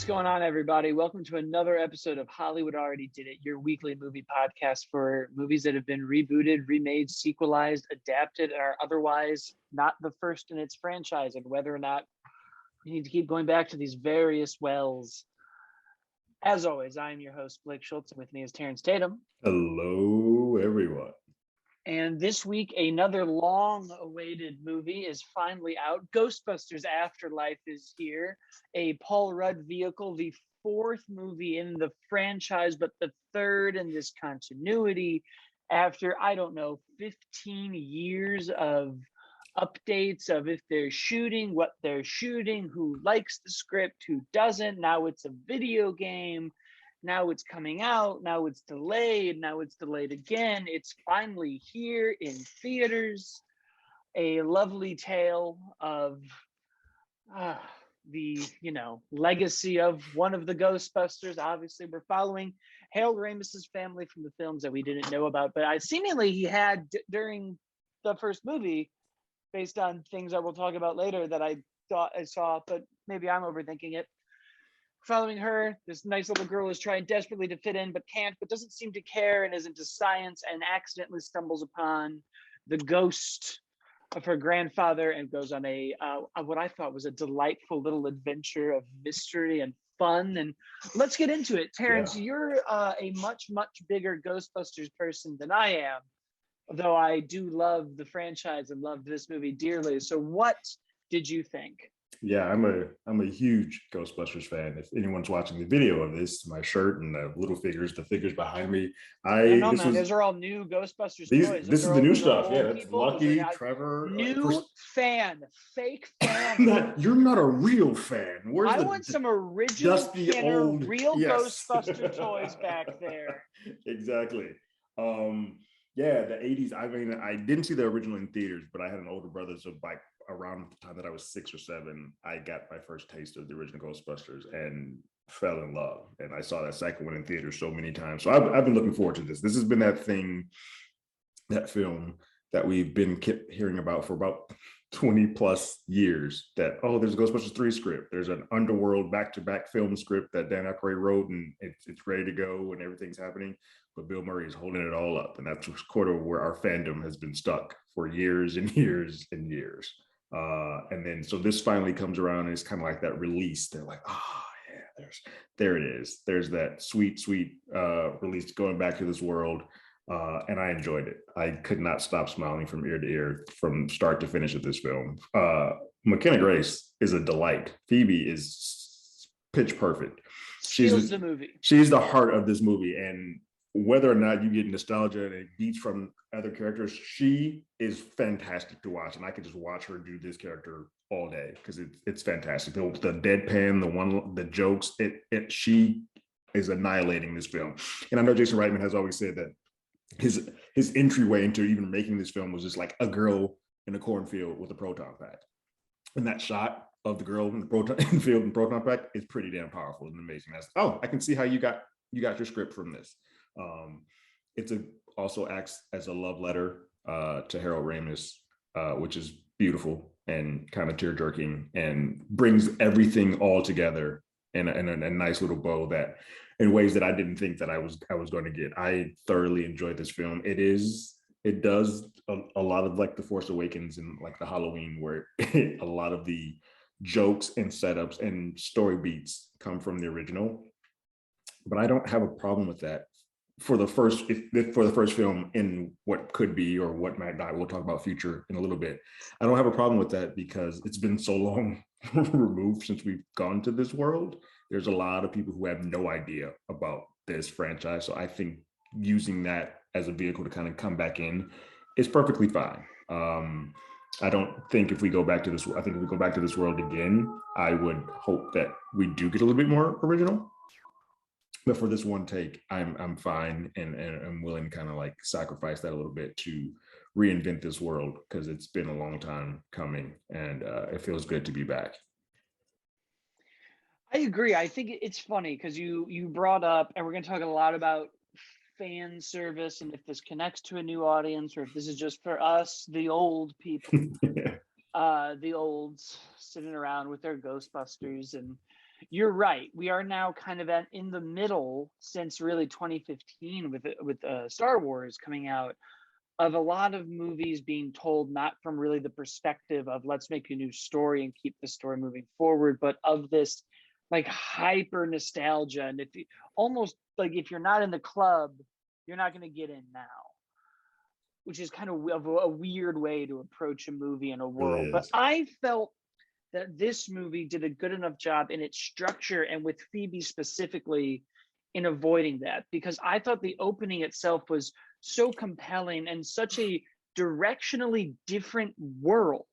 What's going on, everybody? Welcome to another episode of Hollywood Already Did It, your weekly movie podcast for movies that have been rebooted, remade, sequelized, adapted, and are otherwise not the first in its franchise, and whether or not we need to keep going back to these various wells. As always, I am your host, Blake Schultz, and with me is Terrence Tatum. Hello, everyone. And this week, another long-awaited movie is finally out. Ghostbusters Afterlife is here, a Paul Rudd vehicle, the fourth movie in the franchise, but the third in this continuity after, 15 years of updates of if they're shooting, what they're shooting, who likes the script, who doesn't. Now it's a video game. Now it's coming out. Now it's delayed. Now it's delayed again. It's finally here in theaters. A lovely tale of the legacy of one of the Ghostbusters. Obviously, we're following Harold Ramis's family from the films that we didn't know about, but seemingly he had during the first movie, based on things that we'll talk about later that I thought I saw, but maybe I'm overthinking it. Following her, this nice little girl is trying desperately to fit in, but can't, but doesn't seem to care and is into science and accidentally stumbles upon the ghost of her grandfather and goes on a what I thought was a delightful little adventure of mystery and fun. And let's get into it. Terrence, You're a much, much bigger Ghostbusters person than I am, though I do love the franchise and love this movie dearly. So what did you think? Yeah, I'm a huge Ghostbusters fan. If anyone's watching the video of this, my shirt and the little figures, the figures behind me, those are all new Ghostbusters toys. This is the new stuff. Yeah, that's people. Lucky, Trevor. New fan, fake fan. You're not a real fan. I want some original dusty old real Ghostbuster toys back there. Exactly. Yeah, the 80s. I mean, I didn't see the original in theaters, but I had an older brother, so like around the time that I was 6 or 7, I got my first taste of the original Ghostbusters and fell in love. And I saw that second one in theaters so many times. So I've been looking forward to this. This has been that film that we've been kept hearing about for about 20 plus years, that, there's a Ghostbusters 3 script. There's an Underworld back-to-back film script that Dan Aykroyd wrote, and it's ready to go and everything's happening. But Bill Murray is holding it all up. And that's sort of where our fandom has been stuck for years and years and years. And then so this finally comes around and it's kind of like that release. They're like, there it is. There's that sweet release going back to this world. And I enjoyed it. I could not stop smiling from ear to ear from start to finish of this film. McKenna Grace is a delight. Phoebe is pitch perfect. She's the movie. She's the heart of this movie. And whether or not you get nostalgia and it beats from other characters, she is fantastic to watch. And I could just watch her do this character all day because it's fantastic. The deadpan, the jokes, she is annihilating this film. And I know Jason Reitman has always said that his entryway into even making this film was just like a girl in a cornfield with a proton pack. And that shot of the girl in the proton pack is pretty damn powerful and amazing. I can see how you got your script from this. Also acts as a love letter to Harold Ramis, which is beautiful and kind of tear-jerking and brings everything all together in a nice little bow that in ways that I didn't think that I was going to get. I thoroughly enjoyed this film. It does a lot of like The Force Awakens and like the Halloween, where a lot of the jokes and setups and story beats come from the original. But I don't have a problem with that for the first film in what could be or what might not. We'll talk about future in a little bit. I don't have a problem with that because it's been so long removed since we've gone to this world. There's a lot of people who have no idea about this franchise. So I think using that as a vehicle to kind of come back in is perfectly fine. I don't think if we go back to this, I think if we go back to this world again, I would hope that we do get a little bit more original. But for this one take, I'm fine and I'm willing to kind of like sacrifice that a little bit to reinvent this world because it's been a long time coming and it feels good to be back. I agree. I think it's funny because you brought up, and we're going to talk a lot about fan service and if this connects to a new audience or if this is just for us, the old people, the olds sitting around with their Ghostbusters. And You're right. We are now kind of in the middle since really 2015 with Star Wars coming out, of a lot of movies being told not from really the perspective of let's make a new story and keep the story moving forward, but of this like hyper nostalgia. And if you, almost like if you're not in the club, you're not going to get in now, which is kind of a weird way to approach a movie in a Really world. But is. I felt that this movie did a good enough job in its structure and with Phoebe specifically in avoiding that, because I thought the opening itself was so compelling and such a directionally different world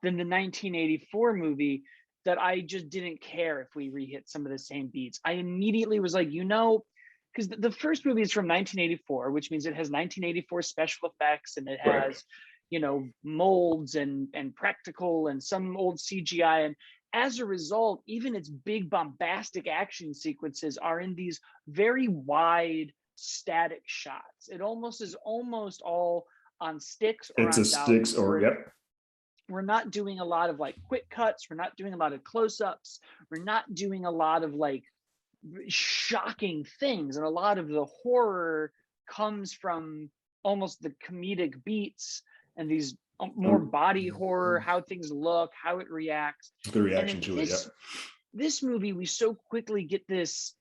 than the 1984 movie that I just didn't care if we re-hit some of the same beats. I immediately was like, because the first movie is from 1984, which means it has 1984 special effects and it Right. has, molds and practical and some old CGI. And as a result, even its big bombastic action sequences are in these very wide static shots. It almost is almost all on sticks or It's a on sticks dollies. or yep. We're not doing a lot of like quick cuts. We're not doing a lot of close-ups. We're not doing a lot of like shocking things. And a lot of the horror comes from almost the comedic beats and these more body horror, how things look, how it reacts. The And reaction in to it, yep. this movie, we so quickly get this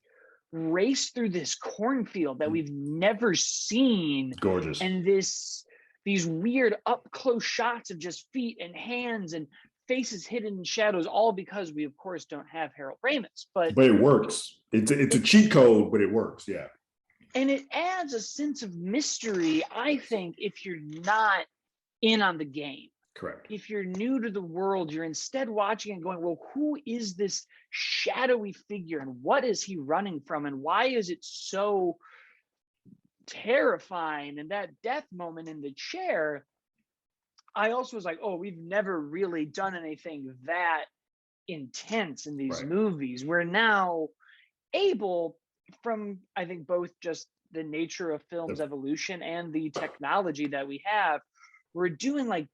race through this cornfield that we've never seen. Gorgeous. And these weird up close shots of just feet and hands and faces hidden in shadows, all because we of course don't have Harold Ramis. But it works. It's a cheat code, but it works. Yeah. And it adds a sense of mystery, I think, if you're not in on the game. Correct. If you're new to the world, you're instead watching and going, well, who is this shadowy figure and what is he running from and why is it so terrifying? And that death moment in the chair, I also was like, oh, we've never really done anything that intense in these movies. We're now able, from I think both just the nature of film's evolution and the technology that we have, we're doing like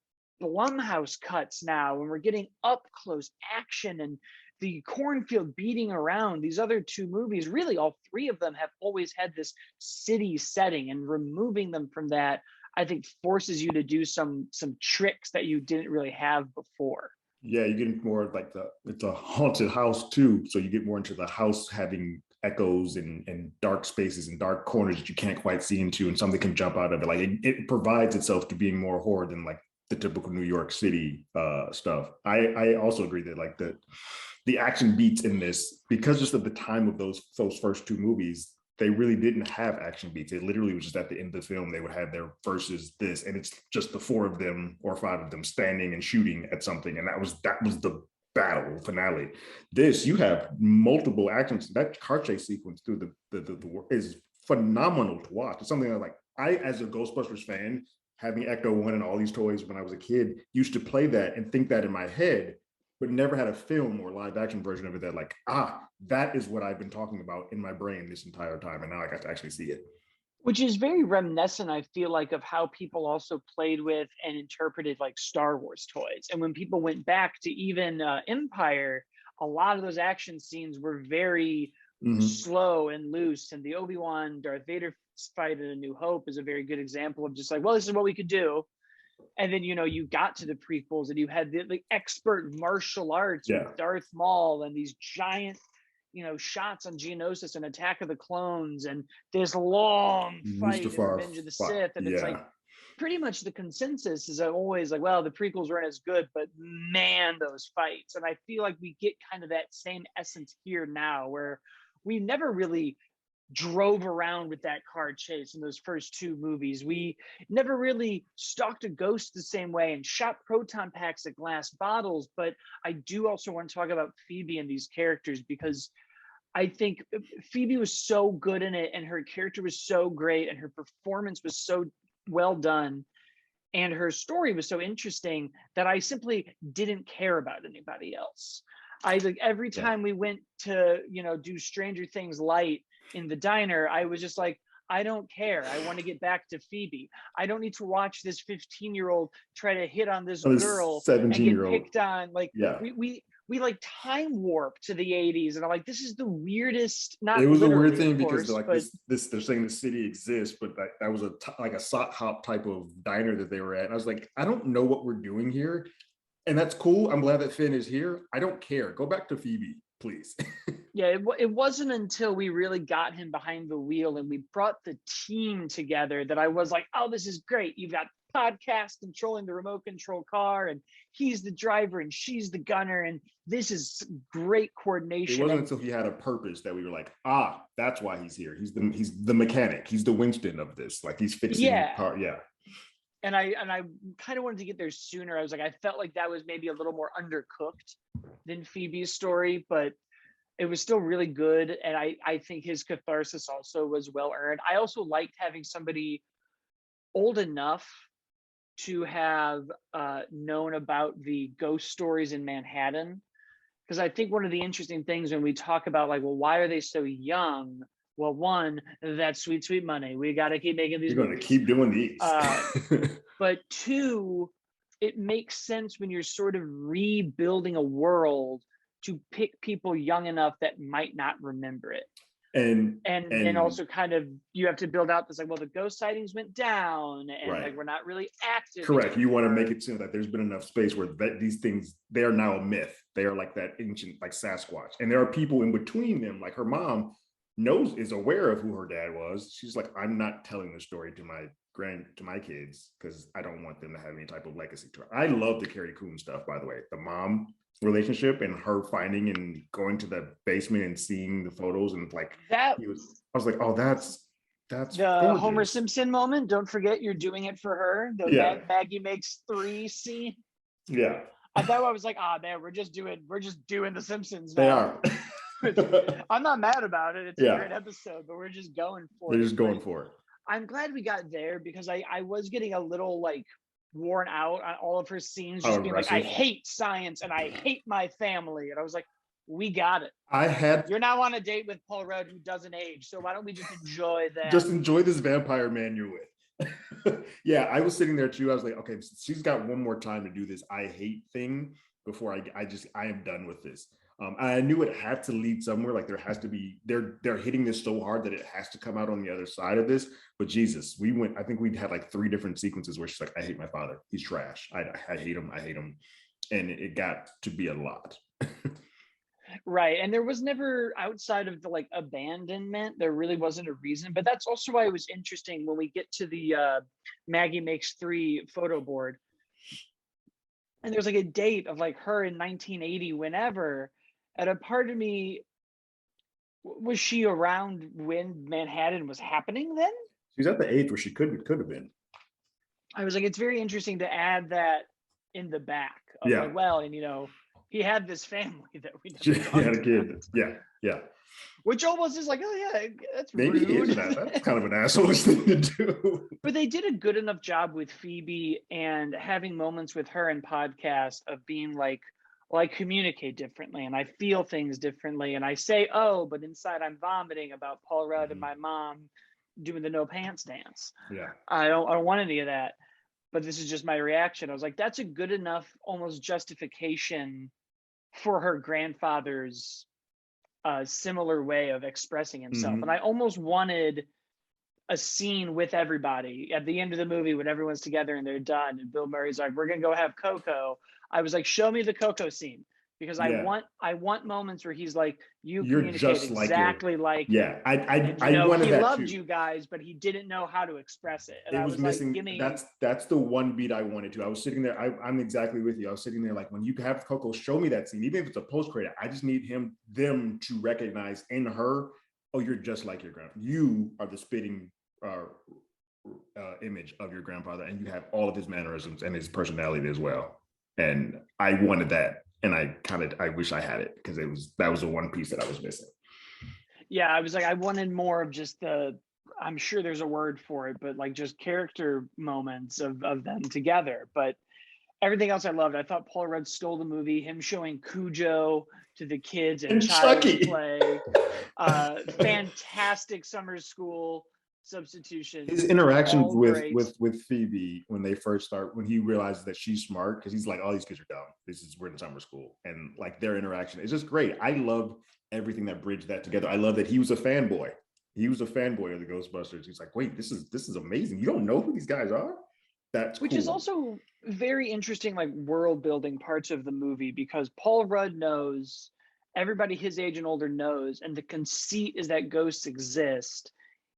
Blumhouse cuts now, and we're getting up close action and the cornfield beating around. These other two movies, really all three of them, have always had this city setting, and removing them from that, I think, forces you to do some tricks that you didn't really have before. Yeah, you get more like it's a haunted house too, so you get more into the house having echoes and dark spaces and dark corners that you can't quite see into, and something can jump out of it. Like it provides itself to being more horror than like the typical New York City stuff. I also agree that like the action beats in this, because just at the time of those first two movies, they really didn't have action beats. It literally was just at the end of the film, they would have their versus this, and it's just the four of them or five of them standing and shooting at something. And that was the battle finale. This, you have multiple actions. That car chase sequence through the is phenomenal to watch. It's something that like I, as a Ghostbusters fan, having Ecto One and all these toys when I was a kid, used to play that and think that in my head, but never had a film or live action version of it that like, that is what I've been talking about in my brain this entire time. And now I got to actually see it. Which is very reminiscent, I feel like, of how people also played with and interpreted like Star Wars toys. And when people went back to even Empire, a lot of those action scenes were very slow and loose. And the Obi-Wan Darth Vader fight in A New Hope is a very good example of just like, well, this is what we could do. And then, you got to the prequels and you had the expert martial arts with Darth Maul and these giant, shots on Geonosis and Attack of the Clones and this long fight in Revenge of the Sith. And it's like, pretty much the consensus is always like, well, the prequels weren't as good, but man, those fights. And I feel like we get kind of that same essence here now, where we never really drove around with that car chase in those first two movies. We never really stalked a ghost the same way and shot proton packs at glass bottles. But I do also want to talk about Phoebe and these characters, because I think Phoebe was so good in it, and her character was so great, and her performance was so well done, and her story was so interesting that I simply didn't care about anybody else. I like every time we went to, do Stranger Things light in the diner, I was just like, I don't care. I want to get back to Phoebe. I don't need to watch this 15-year-old try to hit on this girl and get picked on. Like we like time warp to the 80s, and I'm like, this is the weirdest, not It was a weird literally, of thing because course, like but this they're saying the city exists, but that was like a sock hop type of diner that they were at. And I was like, I don't know what we're doing here. And that's cool. I'm glad that Finn is here. I don't care. Go back to Phoebe, please. yeah, it wasn't until we really got him behind the wheel and we brought the team together that I was like, oh, this is great. You've got Podcast controlling the remote control car, and he's the driver and she's the gunner, and this is great It coordination. wasn't And until he had a purpose that we were like, that's why he's here. He's the mechanic. He's the Winston of this. Like he's fixing car. Yeah. And I kind of wanted to get there sooner. I was like, I felt like that was maybe a little more undercooked than Phoebe's story, but it was still really good. And I think his catharsis also was well earned. I also liked having somebody old enough to have known about the ghost stories in Manhattan. Because I think one of the interesting things when we talk about like, well, why are they so young? Well, one, that's sweet, sweet money. We got to keep making these. You're going to keep doing these. But two, it makes sense when you're sort of rebuilding a world to pick people young enough that might not remember it. And also kind of you have to build out this like, well, the ghost sightings went down and right. like we're not really active. Correct. You want to make it seem that there's been enough space where these things, they are now a myth. They are like that ancient like Sasquatch. And there are people in between them, like her mom is aware of who her dad was. She's like, I'm not telling the story to my kids because I don't want them to have any type of legacy to her. I love the Carrie Coon stuff, by the way. The mom relationship and her finding and going to the basement and seeing the photos and like that I was like, oh, that's the gorgeous. Homer Simpson moment. Don't forget you're doing it for her. The Maggie Makes 3 scene. Yeah. I thought I was like, man, we're just doing the Simpsons now. They are. I'm not mad about it. It's a great episode, but we're just going for it. They're just going for it. I'm glad we got there because I was getting a little like worn out on all of her scenes, just being like, I hate science and I hate my family. And I was like, we got it. You're now on a date with Paul Rudd who doesn't age. So why don't we just enjoy that? Just enjoy this vampire man you're with. Yeah, I was sitting there too. I was like, okay, she's got one more time to do this I hate thing before I am done with this. I knew it had to lead somewhere. Like there has to be, they're hitting this so hard that it has to come out on the other side of this. But Jesus, I think we had like 3 different sequences where she's like, I hate my father. He's trash. I hate him. I hate him. And it got to be a lot. Right. And there was never, outside of the like abandonment, there really wasn't a reason. But that's also why it was interesting when we get to the Maggie Makes 3 photo board. And there's like a date of like her in 1980, whenever. And a part of me, was she around when Manhattan was happening then? She's at the age where she could have been. I was like, it's very interesting to add that in the back. Of like, well, and he had this family that we never had a kid. Yeah. Which almost is like, oh yeah, that's maybe rude. That's kind of an asshole thing to do. But they did a good enough job with Phoebe and having moments with her in Podcast of being like, well, I communicate differently and I feel things differently and I say, oh, but inside I'm vomiting about Paul Rudd and my mom doing the no pants dance. Yeah, I don't want any of that. But this is just my reaction. I was like, that's a good enough almost justification for her grandfather's similar way of expressing himself. And I almost wanted a scene with everybody at the end of the movie when everyone's together and they're done and Bill Murray's like, we're gonna go have cocoa. I was like, show me the cocoa scene, because I want moments where he's like, you're communicate exactly like I wanted he that loved too. You guys, but he didn't know how to express it. And it I was missing. Like, that's the one beat I wanted to. I was sitting there. I'm exactly with you. I was sitting there like, when you have Coco, show me that scene, even if it's a post credit. I just need them to recognize in her, oh, you're just like your grandfather. You are the spitting image of your grandfather, and you have all of his mannerisms and his personality as well. And I wanted that, and I wish I had it, because that was the one piece that I was missing. Yeah, I was like, I wanted more of just I'm sure there's a word for it, but like just character moments of them together. But everything else I loved. I thought Paul Rudd stole the movie, him showing Cujo to the kids and Child's Play. Fantastic summer school substitution. His interactions All great. with Phoebe when they first start, when he realizes that she's smart, because he's like, all these kids are dumb. We're in summer school, and like their interaction is just great. I love everything that bridged that together. I love that he was a fanboy. He was a fanboy of the Ghostbusters. He's like, wait, this is amazing. You don't know who these guys are? That's Which cool. is also very interesting, like world building parts of the movie, because Paul Rudd knows, everybody his age and older knows, and the conceit is that ghosts exist.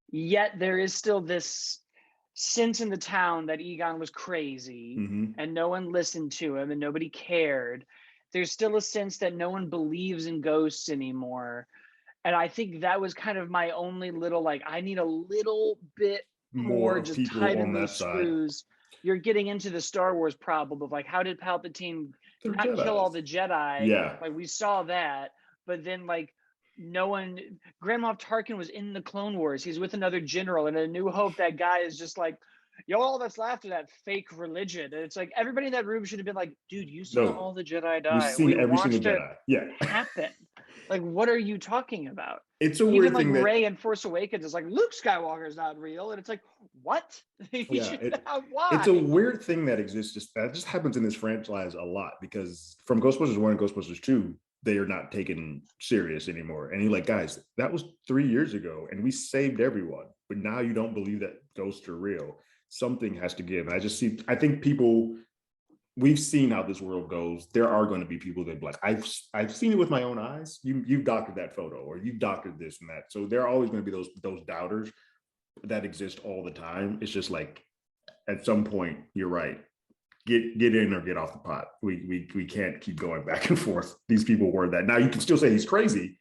Yet there is still this sense in the town that Egon was crazy and no one listened to him and nobody cared. There's still a sense that no one believes in ghosts anymore. And I think that was kind of my only little, like, I need a little bit more just tighten those screws. You're getting into the Star Wars problem of like, how did Palpatine not kill all the Jedi? Yeah. Like we saw that, but then like no one, Grand Moff Tarkin was in the Clone Wars. He's with another general, and in A New Hope, that guy is just like, yo, all that's left of that fake religion. And it's like everybody in that room should have been like, dude, you saw all the Jedi die. You've seen every single Jedi. Yeah. Happen. Like, what are you talking about? It's a weird thing that Rey in Force Awakens is like, Luke Skywalker is not real, and it's like, what? Why? It's a weird thing that exists. That just happens in this franchise a lot, because from Ghostbusters 1 and Ghostbusters 2, they are not taken serious anymore. And you're like, guys, that was 3 years ago, and we saved everyone. But now you don't believe that ghosts are real. Something has to give. And I think people, we've seen how this world goes. There are going to be people that be like, I've seen it with my own eyes. You've doctored that photo, or you've doctored this and that. So there are always going to be those doubters that exist all the time. It's just like, at some point, you're right. Get in or get off the pot. We can't keep going back and forth. These people were that. Now you can still say he's crazy.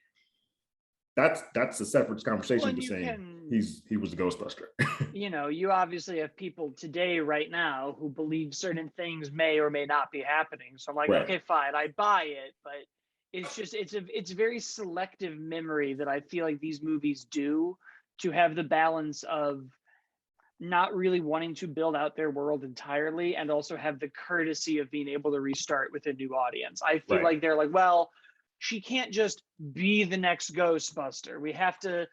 That's a separate conversation to saying he was a Ghostbuster. You obviously have people today right now who believe certain things may or may not be happening. So I'm like, okay, fine, I buy it, but it's very selective memory that I feel like these movies do, to have the balance of not really wanting to build out their world entirely and also have the courtesy of being able to restart with a new audience. I feel like they're like, well, she can't just be the next Ghostbuster. We have to,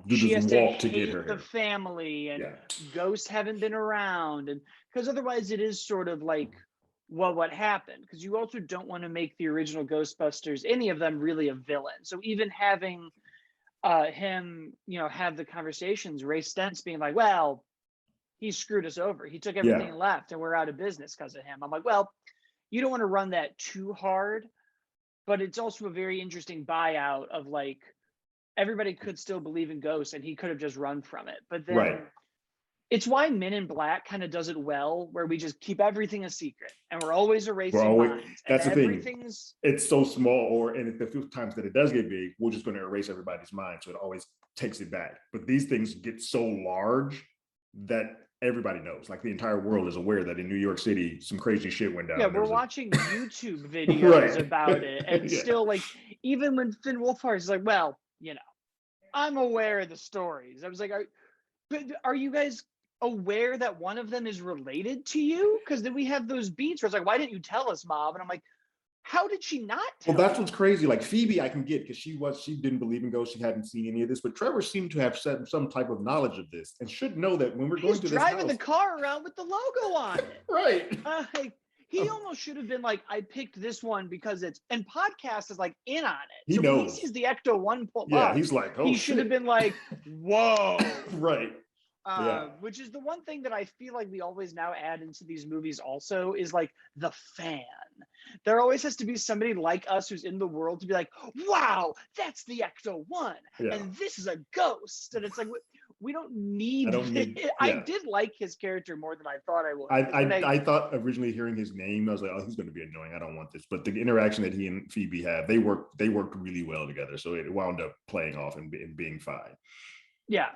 she has to hate the family, and ghosts haven't been around. And because otherwise it is sort of like, well, what happened? Because you also don't want to make the original Ghostbusters, any of them, really a villain. So even having him, have the conversations, Ray Stentz being like, well, he screwed us over. He took everything left and we're out of business because of him. I'm like, well, you don't want to run that too hard, but it's also a very interesting buyout of like, everybody could still believe in ghosts and he could have just run from it. But then it's why Men in Black kind of does it well, where we just keep everything a secret and we're always erasing minds. That's the thing. It's so small, and the few times that it does get big, we're just going to erase everybody's mind. So it always takes it back. But these things get so large that everybody knows, like the entire world is aware that in New York City, some crazy shit went down. Yeah, we're watching YouTube videos about it. And still, like, even when Finn Wolfhard is like, well, I'm aware of the stories. I was like, are you guys aware that one of them is related to you? Because then we have those beats where it's like, why didn't you tell us, Mom? And I'm like, how did she not tell Well, that's what's crazy. Like Phoebe, I can get, because she didn't believe in ghosts. She hadn't seen any of this. But Trevor seemed to have some type of knowledge of this and should know that when we're going to this house, driving the car around with the logo on it. He almost should have been like, I picked this one because it's, and podcast is like in on it. He knows. He sees the Ecto 1 pull up. He's like, oh, he should have been like, whoa. Yeah. Which is the one thing that I feel like we always now add into these movies also is like the fan. There always has to be somebody like us who's in the world to be like, wow, that's the Ecto 1. And this is a ghost. And it's like, we don't need, I did like his character more than I thought I would. I thought originally hearing his name, I was like, oh, he's going to be annoying. I don't want this. But the interaction that he and Phoebe have, they worked really well together. So it wound up playing off and being fine. Yeah.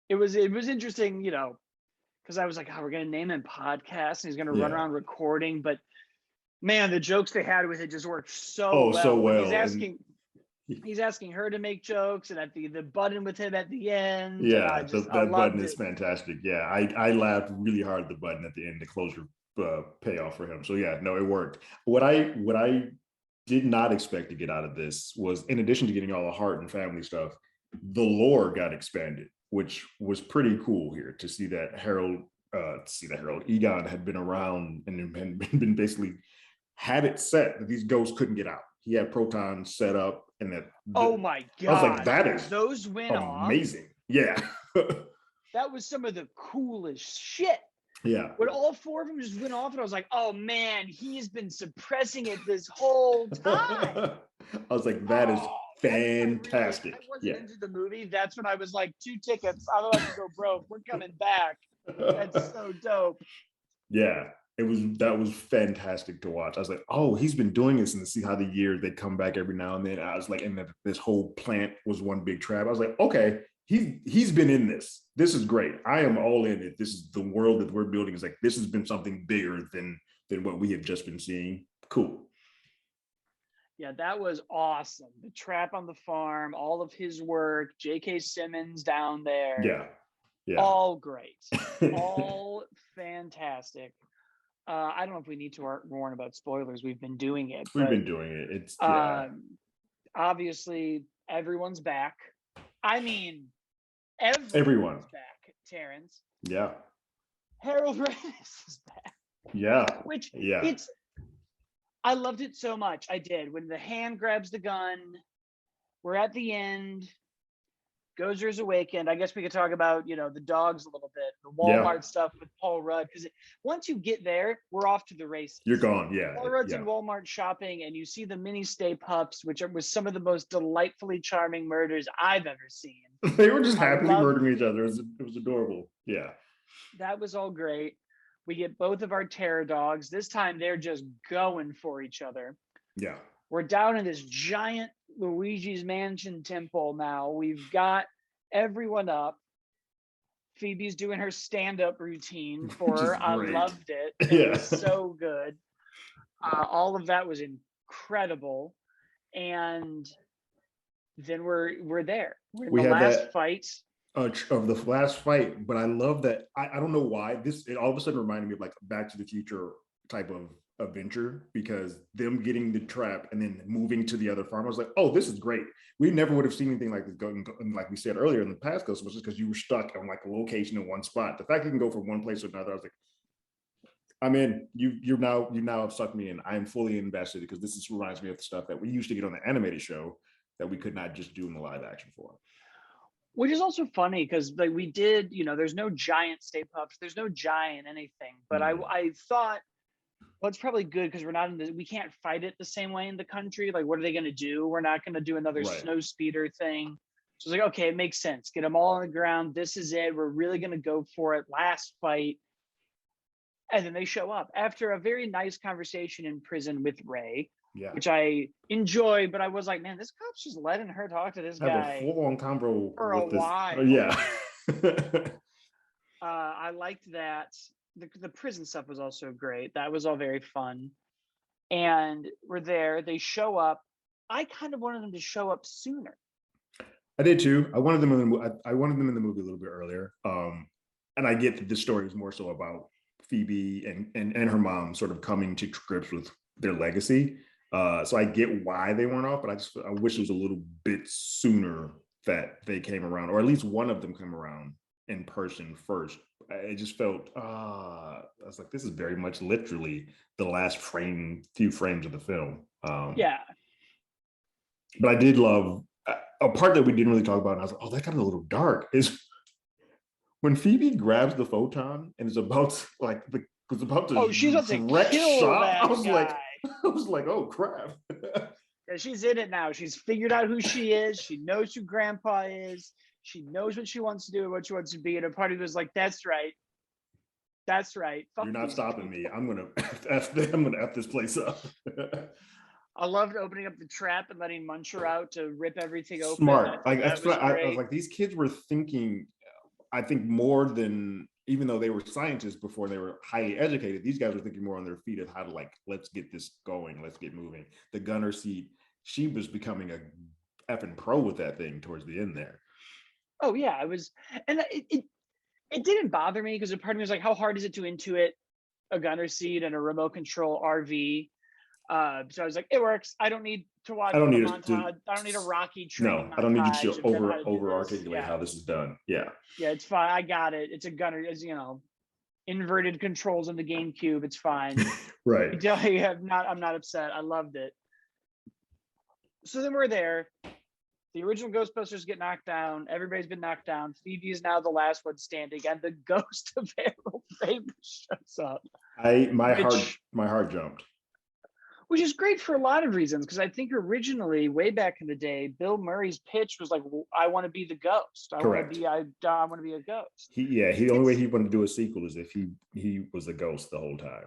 It was interesting, because I was like, oh, we're going to name him Podcast and he's going to run around recording. But man, the jokes they had with it just worked so well. He's asking her to make jokes, and at the button with him at the end. Yeah, that button is fantastic. Yeah, I laughed really hard at the button at the end, the closure payoff for him. So yeah, no, it worked. What I did not expect to get out of this was, in addition to getting all the heart and family stuff, the lore got expanded. which was pretty cool here to see that Harold Egon had been around and had been basically had it set that these ghosts couldn't get out. He had protons set up, and oh my god! I was like, that is those went amazing. off. Yeah, that was some of the coolest shit. Yeah, when all 4 of them just went off, and I was like, oh man, he's been suppressing it this whole time. I was like, that is fantastic. I wasn't into the movie. That's when I was like, 2 tickets. I'm about to go broke. We're coming back. That's so dope. Yeah, that was fantastic to watch. I was like, oh, he's been doing this, and to see how the years they come back every now and then. I was like, and this whole plant was one big trap. I was like, okay, he's been in this. This is great. I am all in it. This is the world that we're building. Is like, this has been something bigger than what we have just been seeing. Cool. Yeah, that was awesome. The trap on the farm, all of his work, J.K. Simmons down there. Yeah. All great. All fantastic. I don't know if we need to warn about spoilers. We've been doing it. We've been doing it. It's obviously everyone's back. I mean, everyone's back. Terrence. Yeah. Harold Ramis is back. Yeah. I loved it so much. I did. When the hand grabs the gun, we're at the end. Gozer is awakened. I guess we could talk about, the dogs a little bit, the Walmart stuff with Paul Rudd. Because once you get there, we're off to the races. You're gone, yeah. Paul Rudd's in Walmart shopping, and you see the mini stay pups, which was some of the most delightfully charming murders I've ever seen. They were just happily murdering each other. It was adorable. Yeah. That was all great. We get both of our terror dogs. This time they're just going for each other. Yeah. We're down in this giant Luigi's Mansion temple now. We've got everyone up. Phoebe's doing her stand-up routine for her. I loved it. It was so good. All of that was incredible. And then we're there. We're in the last fight. Of the last fight, but I love that. I don't know why it all of a sudden reminded me of like Back to the Future type of adventure, because them getting the trap and then moving to the other farm, I was like, oh, this is great. We never would have seen anything like this going, like we said earlier in the past Ghostbusters, because you were stuck on like a location in one spot. The fact you can go from one place to another, I was like, I'm in. You now have sucked me in. I am fully invested, because this reminds me of the stuff that we used to get on the animated show that we could not just do in the live action form. Which is also funny, because like we did, there's no giant Stay Puffs, there's no giant anything. But I thought, well, it's probably good, because we can't fight it the same way in the country. Like, what are they going to do? We're not going to do another snow speeder thing. So it's like, okay, it makes sense. Get them all on the ground. This is it. We're really going to go for it. Last fight. And then they show up after a very nice conversation in prison with Ray. Yeah. Which I enjoy, but I was like, man, this cop's just letting her talk to this guy. Have a full-on convo for a while. Yeah. I liked that. The prison stuff was also great. That was all very fun. And we're there. They show up. I kind of wanted them to show up sooner. I did too. I wanted them in the movie a little bit earlier. And I get that this story is more so about Phoebe and her mom sort of coming to grips with their legacy. So I get why they weren't off, but I wish it was a little bit sooner that they came around, or at least one of them came around in person first. It just felt, I was like, this is very much literally the last few frames of the film. Yeah. But I did love a part that we didn't really talk about, and I was like, oh, that got a little dark, is when Phoebe grabs the photon and is about to she's about to kill that I was like, oh crap. Yeah, she's in it now. She's figured out who she is. She knows who Grandpa is. She knows what she wants to do and what she wants to be. And a part of it was like, that's right. That's right. Fuck, you're not stopping me. I'm gonna F this place up. I loved opening up the trap and letting Muncher out to rip everything open. Smart. I was like, these kids were thinking, I think, more than, even though they were scientists before they were highly educated, these guys were thinking more on their feet of how to, like, let's get this going, let's get moving. The gunner seat, she was becoming a effing pro with that thing towards the end there. Oh yeah, I was, and it didn't bother me, because a part of me was like, how hard is it to intuit a gunner seat and a remote control RV? So I was like, it works. I don't need to watch I don't a need to montage. I don't need a Rocky training no, I don't need you montage to of them how to do over this. articulate Yeah, how this is done. Yeah. yeah, it's fine. I got it. It's a gunner, as you know, inverted controls in the GameCube. It's fine. Right. You definitely have not. I'm not upset. I loved it. So then we're there. The original Ghostbusters get knocked down. Everybody's been knocked down. Phoebe is now the last one standing, and the ghost of Harold Ramis shows up. My which heart jumped. which is great for a lot of reasons, because I think originally, way back in the day, Bill Murray's pitch was like, I want to be the ghost. I want Correct. to be I want to be a ghost. The only way he wanted to do a sequel is if he was a ghost the whole time.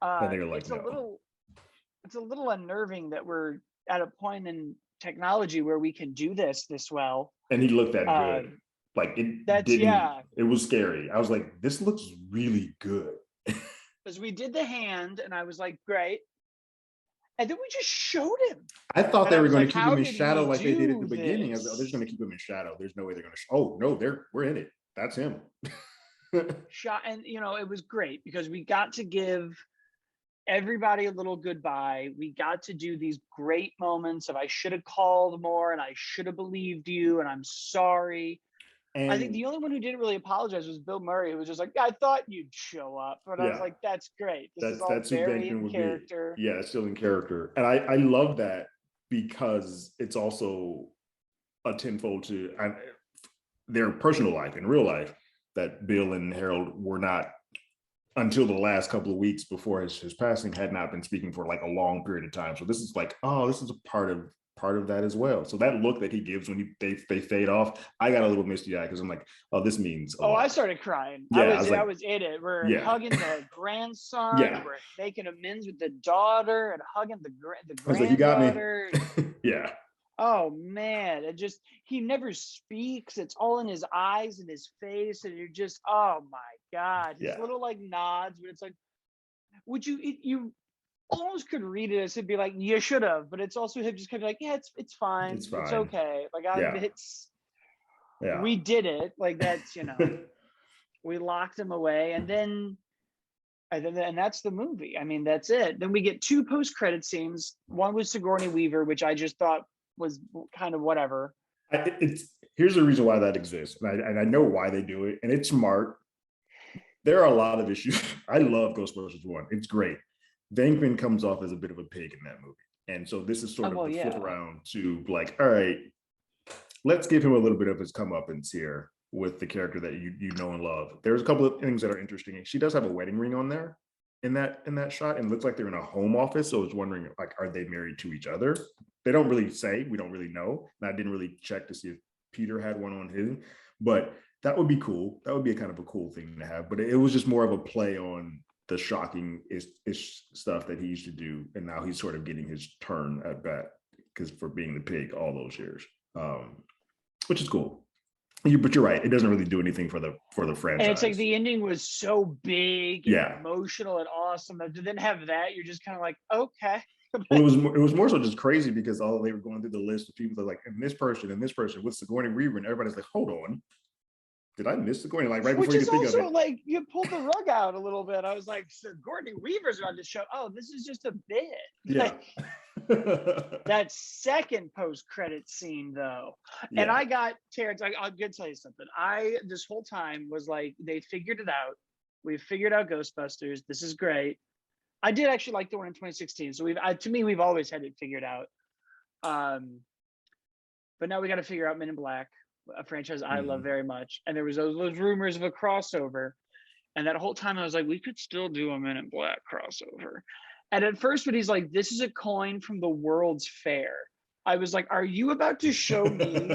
And they were like, It's no. it's a little unnerving that we're at a point in technology where we can do this well. And he looked that good. Like it was scary. I was like, this looks really good. Because we did the hand, and I was like, great. And then we just showed him. I thought And they I were was going like, to keep how him in did shadow he like they did at the do beginning. I was like, oh, they're this? just going to keep him in shadow. There's no way they're going to. Oh no, we're in it. That's him. Shot, and it was great because we got to give everybody a little goodbye. We got to do these great moments of I should have called more and I should have believed you and I'm sorry. And I think the only one who didn't really apologize was Bill Murray, who was just like, I thought you'd show up. But I was yeah, like, that's great. This is all that's who very Venkman in would character. be. Yeah, it's still in character. And I love that because it's also a tenfold to their personal life in real life that Bill and Harold were not, until the last couple of weeks before his passing, had not been speaking for like a long period of time. So this is like, oh, this is a part of that as well. So that look that he gives when they fade off, I got a little misty eyed because I'm like, oh, this means a lot. I started crying. Yeah, I was in it. We're hugging the grandson. Yeah. We're making amends with the daughter and hugging the I was like, you got me. Yeah. Oh man, he never speaks. It's all in his eyes and his face, and you're just, oh my God. His little like nods, but it's like, would you almost could read it as it'd be like, you should have, but it's also him just kind of like, yeah, it's fine. It's okay. Like we did it. Like that's, we locked him away, and that's the movie. I mean, that's it. Then we get 2 post-credit scenes. One was Sigourney Weaver, which I just thought was kind of whatever. Here's the reason why that exists, and I know why they do it, and it's smart. There are a lot of issues. I love Ghostbusters 1. It's great. Venkman comes off as a bit of a pig in that movie. And so this is sort of the flip around to like, all right, let's give him a little bit of his comeuppance here with the character that you know and love. There's a couple of things that are interesting. She does have a wedding ring on there in that shot, and it looks like they're in a home office. So I was wondering, like, are they married to each other? They don't really say. We don't really know. And I didn't really check to see if Peter had one on his, but that would be cool. That would be a kind of a cool thing to have. But it was just more of a play on the shocking ish stuff that he used to do, and now he's sort of getting his turn at bat because for being the pig all those years, which is cool. But you're right; it doesn't really do anything for the franchise. And it's like the ending was so big, and emotional, and awesome. To then have that, you're just kind of like, okay. Well, it was more so just crazy because all they were going through the list of people that like, and this person with Sigourney Weaver, and everybody's like, hold on. Did I miss Sigourney? Like right before you think of it. Which is also like you pulled the rug out a little bit. I was like, Sigourney Weaver's on the show. Oh, this is just a bit. Yeah. That second post-credit scene though, and I got Terrence. I'm gonna tell you something. This whole time was like, they figured it out. We figured out Ghostbusters. This is great. I did actually like the one in 2016. So we've always had it figured out. But now we got to figure out Men in Black, a franchise I love very much. And there was those rumors of a crossover. And that whole time I was like, we could still do a Men in Black crossover. And at first, when he's like, this is a coin from the World's Fair, I was like, are you about to show me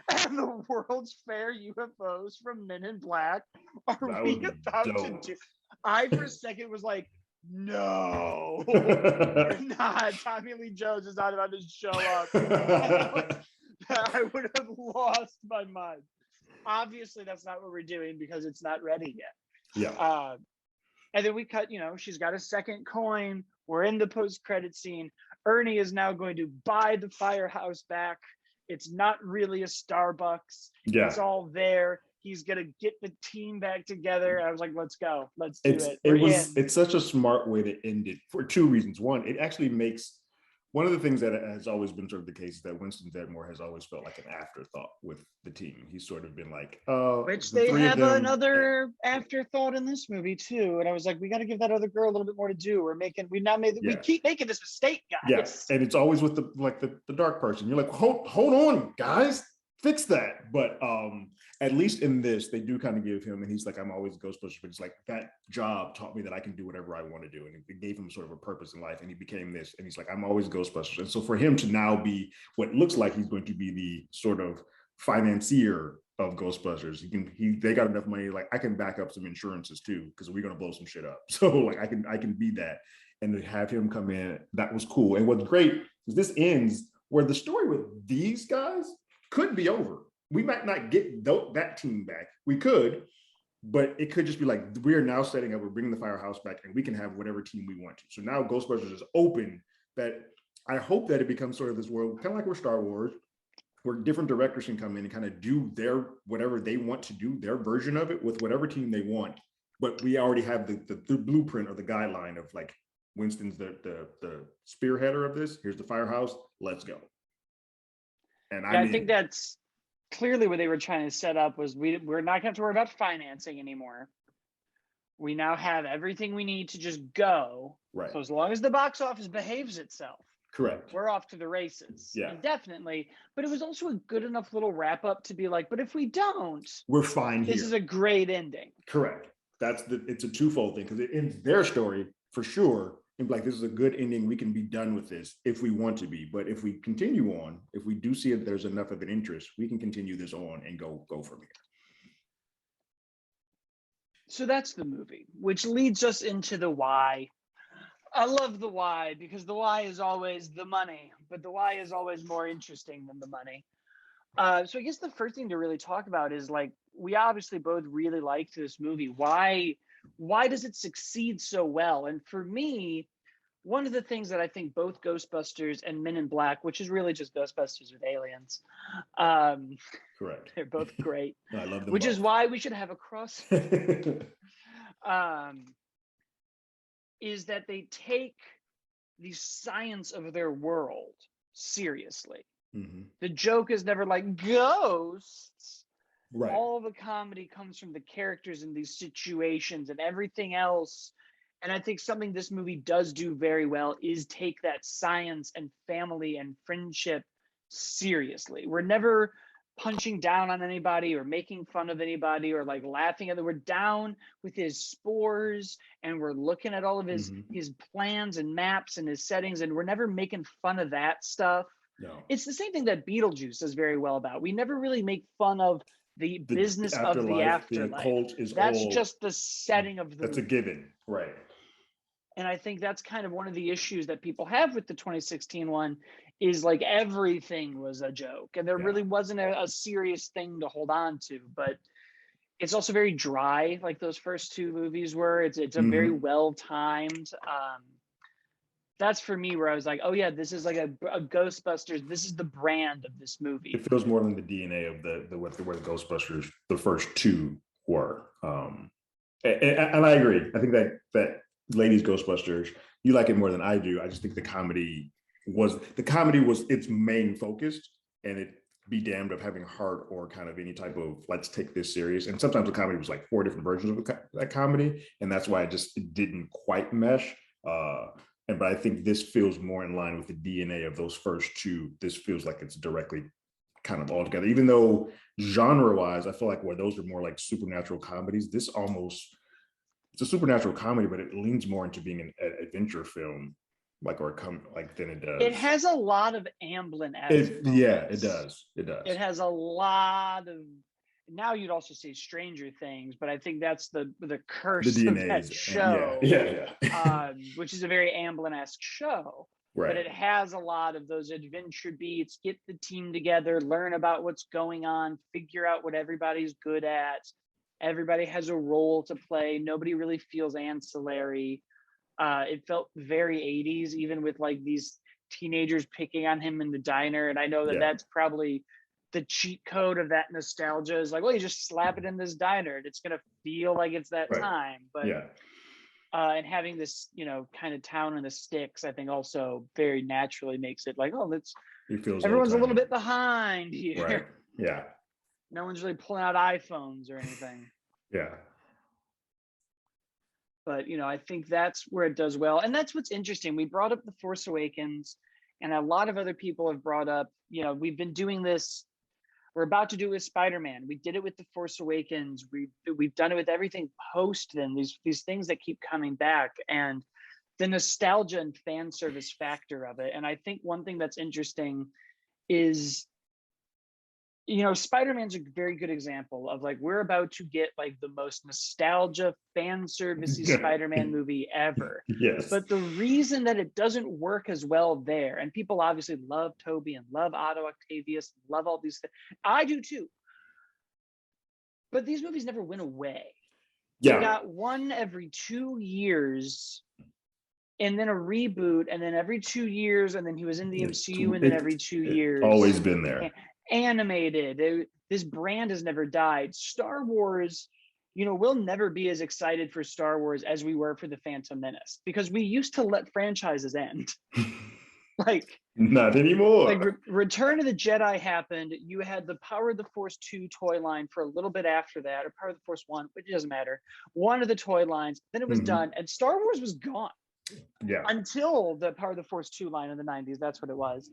the World's Fair UFOs from Men in Black? Are we about to do? I, for a second, was like, no, you're not. Tommy Lee Jones is not about to show up. I would have lost my mind. Obviously, that's not what we're doing because it's not ready yet. Yeah. And then we cut, she's got a second coin. We're in the post-credit scene. Ernie is now going to buy the firehouse back. It's not really a Starbucks. Yeah. It's all there. He's gonna get the team back together. I was like, let's go, let's do it. It's such a smart way to end it for two reasons. One, it actually makes one of the things that has always been sort of the case is that Winston Zeddemore has always felt like an afterthought with the team. He's sort of been like, which the they three of have them, another afterthought in this movie too. And I was like, we got to give that other girl a little bit more to do. We keep making this mistake, guys. Yes, and it's always with the dark person. You're like, hold on, guys, fix that. But at least in this, they do kind of give him, and he's like, I'm always a Ghostbusters, but it's like that job taught me that I can do whatever I want to do, and it gave him sort of a purpose in life, and he became this, and he's like, I'm always Ghostbusters. And so for him to now be what looks like he's going to be the sort of financier of Ghostbusters, they got enough money, like I can back up some insurances too, because we're gonna blow some shit up. So like I can be that. And to have him come in, that was cool. And what's great is this ends where the story with these guys could be over. We might not get that team back. We could, but it could just be like, we are now setting up, we're bringing the Firehouse back, and we can have whatever team we want to. So now Ghostbusters is open. That I hope that it becomes sort of this world, kind of like with Star Wars, where different directors can come in and kind of do their whatever they want to do, their version of it with whatever team they want. But we already have the blueprint or the guideline of like, Winston's the spearheader of this. Here's the Firehouse. Let's go. And I think that's clearly what they were trying to set up was we're not going to have to worry about financing anymore. We now have everything we need to just go. Right. So as long as the box office behaves itself, correct, we're off to the races. Yeah, definitely. But it was also a good enough little wrap up to be like, but if we don't, we're fine here. This is a great ending. Correct. It's a twofold thing because it ends their story for sure. And like, this is a good ending. We can be done with this if we want to be. But if we continue on, if we do see that there's enough of an interest, we can continue this on and go from here. So that's the movie, which leads us into the why. I love the why because the why is always the money, but the why is always more interesting than the money. So I guess the first thing to really talk about is like, we obviously both really liked this movie. Why does it succeed so well? And for me, one of the things that I think both Ghostbusters and Men in Black, which is really just Ghostbusters with aliens, correct, they're both great. I love them which both. Is why we should have a cross. Is that they take the science of their world seriously. Mm-hmm. The joke is never like ghosts. Right. All the comedy comes from the characters in these situations and everything else. And I think something this movie does do very well is take that science and family and friendship seriously. We're never punching down on anybody or making fun of anybody or like laughing at them. We're down with his spores and we're looking at all of his plans and maps and his settings, and we're never making fun of that stuff. No. It's the same thing that Beetlejuice does very well about. We never really make fun of the business of the afterlife. That's just the setting of the That's movie. A given, right? And I think that's kind of one of the issues that people have with the 2016 one is like everything was a joke and there really wasn't a serious thing to hold on to. But it's also very dry, like those first two movies were. It's a very well timed. That's for me where I was like, oh yeah, this is like a Ghostbusters. This is the brand of this movie. It feels more than the DNA of where the Ghostbusters, the first two were. And I agree. I think that Ladies Ghostbusters, you like it more than I do. I just think the comedy was its main focus, and it be damned of having heart or kind of any type of let's take this serious. And sometimes the comedy was like 4 different versions of that comedy, and that's why it didn't quite mesh. But I think this feels more in line with the DNA of those first two. This feels like it's directly kind of all together, even though genre-wise, I feel like where those are more like supernatural comedies, this almost, it's a supernatural comedy, but it leans more into being an adventure film, than it does. It has a lot of Amblin. It does. It has a lot of. Now you'd also say Stranger Things, but I think that's the curse of that show. Which is a very Amblin-esque show. Right. But it has a lot of those adventure beats, get the team together, learn about what's going on, figure out what everybody's good at. Everybody has a role to play. Nobody really feels ancillary. It felt very 80s, even with like these teenagers picking on him in the diner. And I know that's probably the cheat code of that nostalgia is like, well, you just slap it in this diner and it's going to feel like it's that Right. time. But Yeah. and having this, kind of town in the sticks, I think also very naturally makes it like, oh, It feels everyone's a little old-timey. bit behind here. Right. Yeah. No one's really pulling out iPhones or anything. Yeah. But I think that's where it does well, and that's what's interesting. We brought up The Force Awakens, and a lot of other people have brought up, we've been doing this. We're about to do it with Spider-Man. We did it with The Force Awakens. We've done it with everything post then. These things that keep coming back, and the nostalgia and fan service factor of it. And I think one thing that's interesting is, Spider-Man's a very good example of like, we're about to get like the most nostalgia fan servicey Spider-Man movie ever. Yes. But the reason that it doesn't work as well there, and people obviously love Toby and love Otto Octavius, love all these things. I do too. But these movies never went away. Yeah. We got one every 2 years, and then a reboot, and then every 2 years, and then he was in the MCU, and then every 2 years. Always been there. Animated. This brand has never died. Star Wars, we'll never be as excited for Star Wars as we were for the Phantom Menace, because we used to let franchises end. Like, not anymore. Like Return of the Jedi happened. You had the Power of the Force 2 toy line for a little bit after that, or Power of the Force 1, but it doesn't matter. One of the toy lines, then it was done, and Star Wars was gone. Yeah. Until the Power of the Force 2 line in the 90s. That's what it was.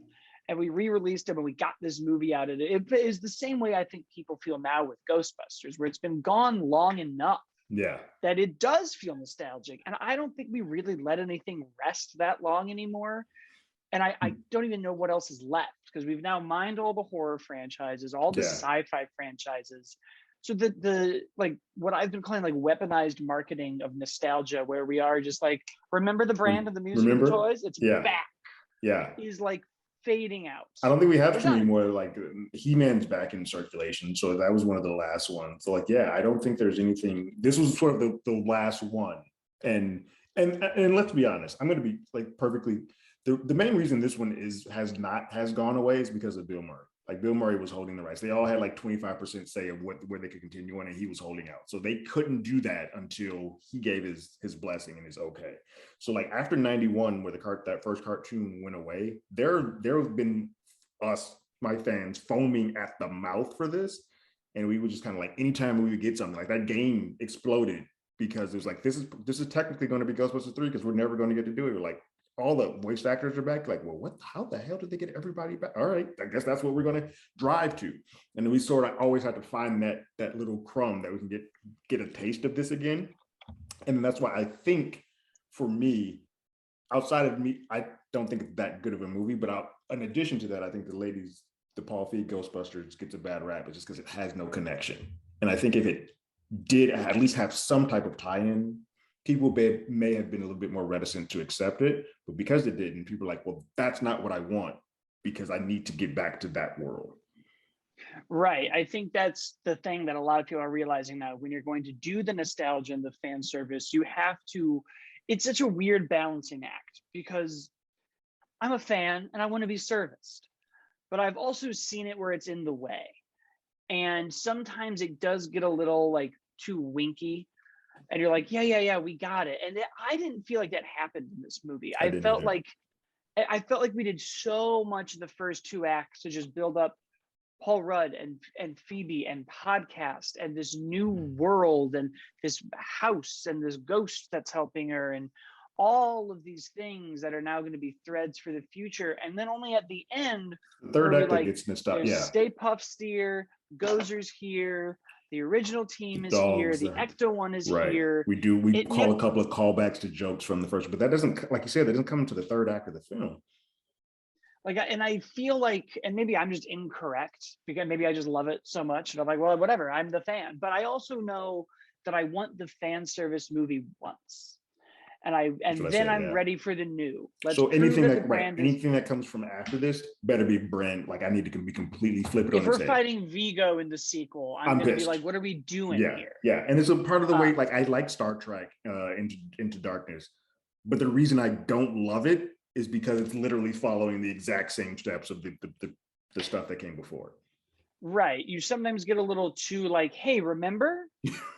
And we re-released them, and we got this movie out of it. It is the same way I think people feel now with Ghostbusters, where it's been gone long enough that it does feel nostalgic. And I don't think we really let anything rest that long anymore. And I don't even know what else is left, because we've now mined all the horror franchises, all the sci-fi franchises. So the like what I've been calling like weaponized marketing of nostalgia, where we are just like, remember the brand of the music and the toys? It's back. Yeah. Is like fading out. I don't think we have too many more. Like He-Man's back in circulation, so that was one of the last ones. So like, I don't think there's anything. This was sort of the last one. And let's be honest, I'm going to be like perfectly. The main reason this one has gone away is because of Bill Murray. Like Bill Murray was holding the rights. They all had like 25% say of where they could continue on, and he was holding out. So they couldn't do that until he gave his blessing and his okay. So like after 91, where that first cartoon went away, there have been my fans, foaming at the mouth for this. And we would just kind of like, anytime we would get something, like that game exploded, because it was like, this is technically going to be Ghostbusters 3, because we're never going to get to do it. We're like, all the voice actors are back. Like, well, how the hell did they get everybody back? All right, I guess that's what we're going to drive to. And then we sort of always have to find that little crumb that we can get a taste of this again. And that's why I think, for me, outside of me, I don't think it's that good of a movie. But in addition to that, I think the Paul Feig Ghostbusters gets a bad rap just because it has no connection. And I think if it did at least have some type of tie-in, people may have been a little bit more reticent to accept it. But because it didn't, people are like, well, that's not what I want, because I need to get back to that world. Right. I think that's the thing that a lot of people are realizing now. When you're going to do the nostalgia and the fan service, you have to, it's such a weird balancing act, because I'm a fan and I want to be serviced, but I've also seen it where it's in the way. And sometimes it does get a little like too winky. And you're like, yeah, we got it. And I didn't feel like that happened in this movie. I felt like we did so much of the first 2 acts to just build up Paul Rudd and Phoebe and podcast and this new world and this house and this ghost that's helping her and all of these things that are now going to be threads for the future. And then only at the end, the third act that gets messed up. Stay Puft's here, Gozer's here. The original team is here. The Ecto one is here. We call a couple of callbacks to jokes from the first, but that doesn't, like you said, that doesn't come to the third act of the film. And I feel like, and maybe I'm just incorrect, because maybe I just love it so much, and I'm like, well, whatever, I'm the fan. But I also know that I want the fan service movie once, and I'm ready for the new. So anything that comes from after this better be brand. Like I need to be completely flip it on its head. If we're fighting Vigo in the sequel, I'm gonna be like, what are we doing here? Yeah, and it's a part of the way. Like I like Star Trek Into Darkness, but the reason I don't love it is because it's literally following the exact same steps of the stuff that came before. Right. You sometimes get a little too like, hey, remember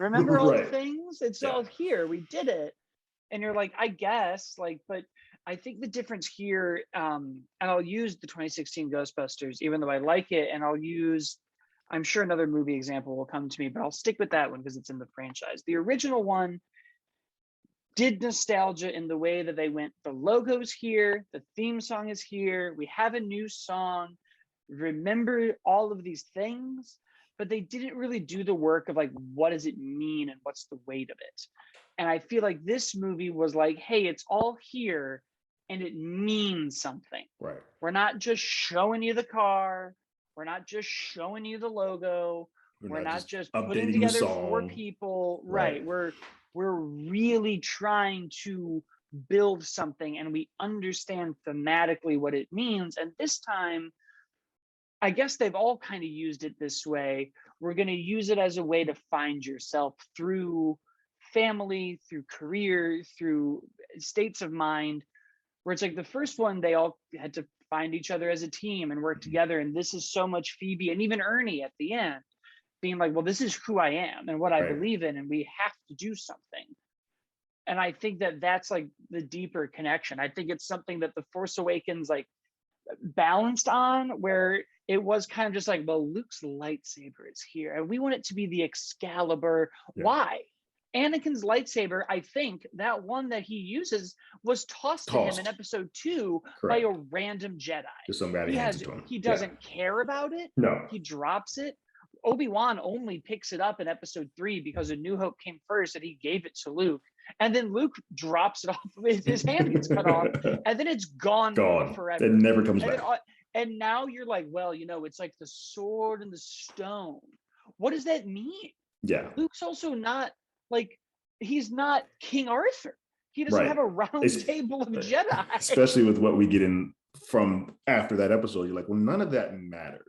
all the Right. things? It's Yeah. all here. We did it. And you're like, I guess, like, but I think the difference here, and I'll use the 2016 Ghostbusters, even though I like it, and I'm sure another movie example will come to me, but I'll stick with that one because it's in the franchise. The original one did nostalgia in the way that they went, the logo's here, the theme song is here, we have a new song, remember all of these things, but they didn't really do the work of like, what does it mean and what's the weight of it? And I feel like this movie was like, hey, it's all here and it means something. Right. We're not just showing you the car, we're not just showing you the logo, we're not not just putting updating the together four song. people, Right. right? We're really trying to build something and we understand thematically what it means. And this time, I guess they've all kind of used it this way. We're going to use it as a way to find yourself through family, through career, through states of mind, where it's like the first one, they all had to find each other as a team and work together. And this is so much Phoebe and even Ernie at the end being like, well, this is who I am and what I Right. believe in, and we have to do something. And I think that that's like the deeper connection. I think it's something that The Force Awakens like balanced on, where it was kind of just like, well, Luke's lightsaber is here and we want it to be the Excalibur. Yeah. Why? Anakin's lightsaber, I think that one that he uses was tossed to him in episode 2 Correct. by a random Jedi. Just somebody hands it to him. He doesn't care about it. No. He drops it. Obi-Wan only picks it up in episode 3 because A New Hope came first and he gave it to Luke. And then Luke drops it off, his hand gets cut off, and then it's gone forever. It never comes back. And now you're like, well, it's like the sword and the stone. What does that mean? Yeah. Luke's also not like, he's not King Arthur. He doesn't have a round table of Jedi. Especially with what we get in from after that episode, you're like, well, none of that mattered.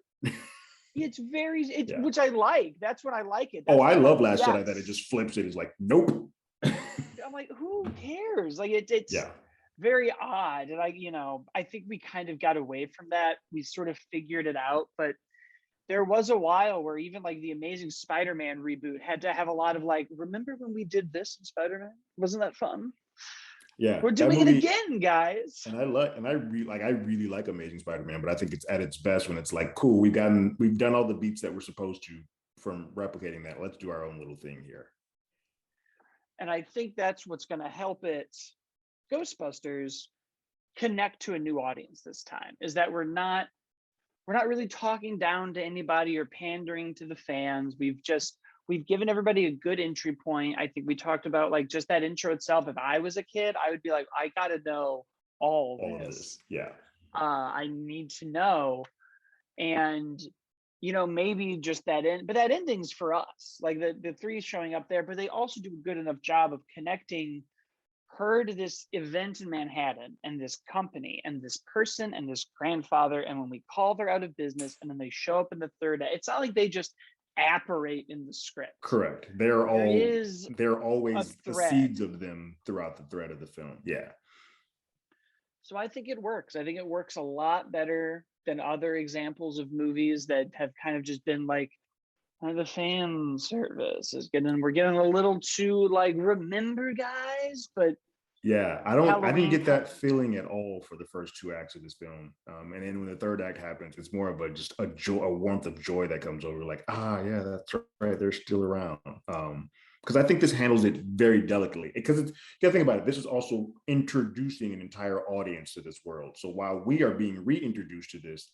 It's which I like. That's what I like it. I love Last Jedi that it just flips it. It's like, nope. I'm like, who cares? Like it's very odd. And I think we kind of got away from that. We sort of figured it out, but there was a while where even like the Amazing Spider-Man reboot had to have a lot of like, remember when we did this in Spider-Man? Wasn't that fun? Yeah, we're doing it again, guys. And I really like Amazing Spider-Man, but I think it's at its best when it's like, cool, we've done all the beats that we're supposed to from replicating that. Let's do our own little thing here. And I think that's what's going to help it, Ghostbusters, connect to a new audience this time, is that we're not really talking down to anybody or pandering to the fans. We've given everybody a good entry point. I think we talked about like just that intro itself. If I was a kid, I would be like, I got to know all of this. Yeah. I need to know. And maybe just that end, but that ending's for us. Like the three showing up there, but they also do a good enough job of connecting her to this event in Manhattan and this company and this person and this grandfather. And when we call her out of business and then they show up in the third, it's not like they just apparate in the script. Correct. They're always the seeds of them throughout the thread of the film. Yeah. So I think it works. I think it works a lot better than other examples of movies that have kind of just been like, the fan service we're getting a little too like, remember guys, but yeah, I didn't get that feeling at all for the first 2 acts of this film. And then when the third act happens, it's more of just a joy, a warmth of joy that comes over, like, yeah, that's right, they're still around. Because I think this handles it very delicately. Because you gotta think about it, this is also introducing an entire audience to this world. So while we are being reintroduced to this,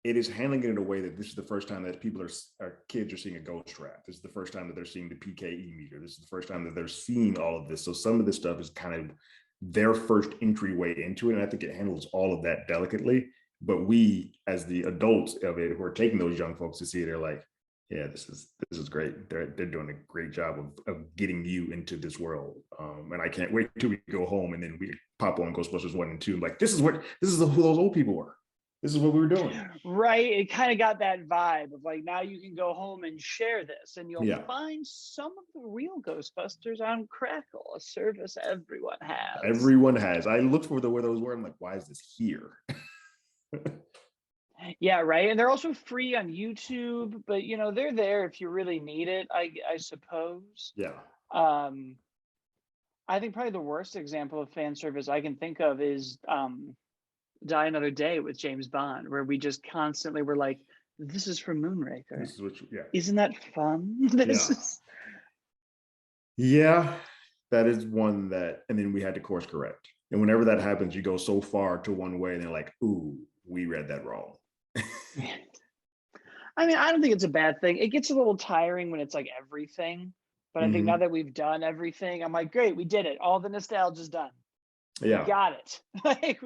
it is handling it in a way that this is the first time that kids are seeing a ghost trap. This is the first time that they're seeing the PKE meter. This is the first time that they're seeing all of this. So some of this stuff is kind of their first entryway into it. And I think it handles all of that delicately. But we, as the adults of it, who are taking those young folks to see it, they're like, yeah, this is great. They're doing a great job of getting you into this world. And I can't wait till we go home and then we pop on Ghostbusters 1 and 2. Like, this is who those old people were. This is what we were doing. Right. It kind of got that vibe of like, now you can go home and share this and you'll find some of the real Ghostbusters on Crackle, a service everyone has. Everyone has. I looked for where those were. I'm like, why is this here? Yeah, right. And they're also free on YouTube, but you know, they're there if you really need it, I suppose. Yeah. Um, I think probably the worst example of fan service I can think of is Die Another Day with James Bond, where we just constantly were like, this is from Moonraker. This is what yeah. Isn't that fun? This Yeah. is Yeah. That is one that, and then we had to course correct. And whenever that happens, you go so far to one way and they're like, ooh, we read that wrong. I mean, I don't think it's a bad thing. It gets a little tiring when it's like everything. But I think now that we've done everything, I'm like, great, we did it. All the nostalgia's done. We Yeah. got it. Like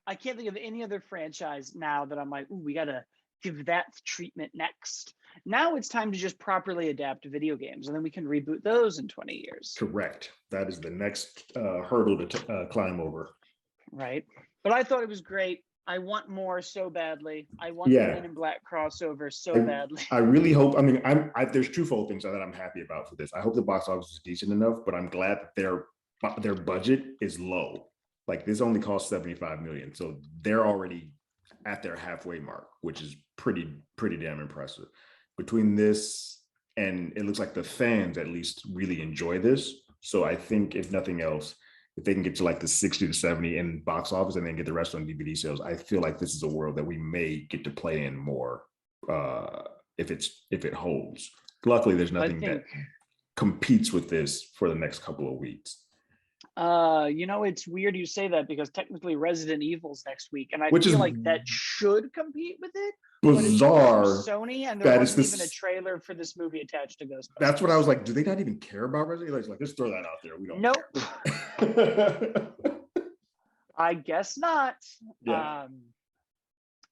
I can't think of any other franchise now that I'm like, ooh, we gotta give that treatment next. Now it's time to just properly adapt video games, and then we can reboot those in 20 years. Correct. That is the next hurdle to climb over. Right. But I thought it was great. I want more so badly. I want the Men in Black crossover so badly. I really hope. I mean, there's twofold things that I'm happy about for this. I hope the box office is decent enough, but I'm glad that their budget is low. Like this only cost 75 million, so they're already at their halfway mark, which is pretty damn impressive. Between this and it looks like the fans at least really enjoy this. So I think if nothing else, if they can get to like the 60 to 70 in box office and then get the rest on DVD sales, I feel like this is a world that we may get to play in more if it holds. Luckily, there's nothing that competes with this for the next couple of weeks. You know, it's weird you say that because technically Resident Evil's next week, and I feel like that should compete with it. Bizarre. Sony, and there wasn't even a trailer for this movie attached to Ghostbusters. That's what I was like. Do they not even care about Resident Evil? Like, let's throw that out there. We don't. Nope. I guess not. Yeah.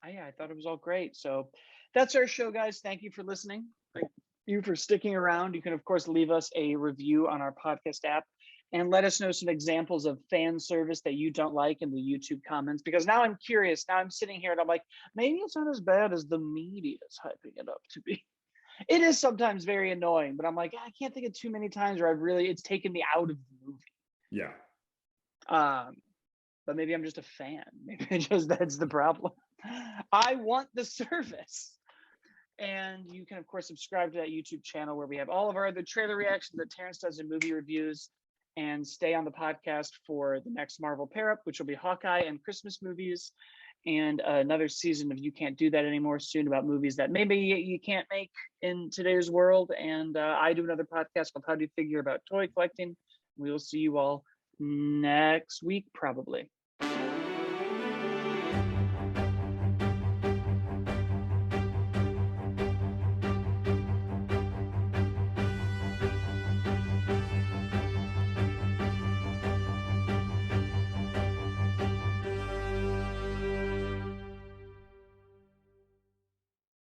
I thought it was all great. So that's our show, guys. Thank you for listening. Thank you for sticking around. You can, of course, leave us a review on our podcast app and let us know some examples of fan service that you don't like in the YouTube comments, because now I'm curious. Now I'm sitting here and I'm like, maybe it's not as bad as the media is hyping it up to be. It is sometimes very annoying, but I'm like, I can't think of too many times where it's taken me out of the movie. Yeah. But maybe I'm just a fan. Maybe that's the problem. I want the service. And you can, of course, subscribe to that YouTube channel where we have all of our other trailer reactions that Terrence does in movie reviews, and stay on the podcast for the next Marvel pair-up, which will be Hawkeye and Christmas movies, and another season of You Can't Do That Anymore soon about movies that maybe you can't make in today's world. And I do another podcast called How Do You Figure about toy collecting. We will see you all next week, probably.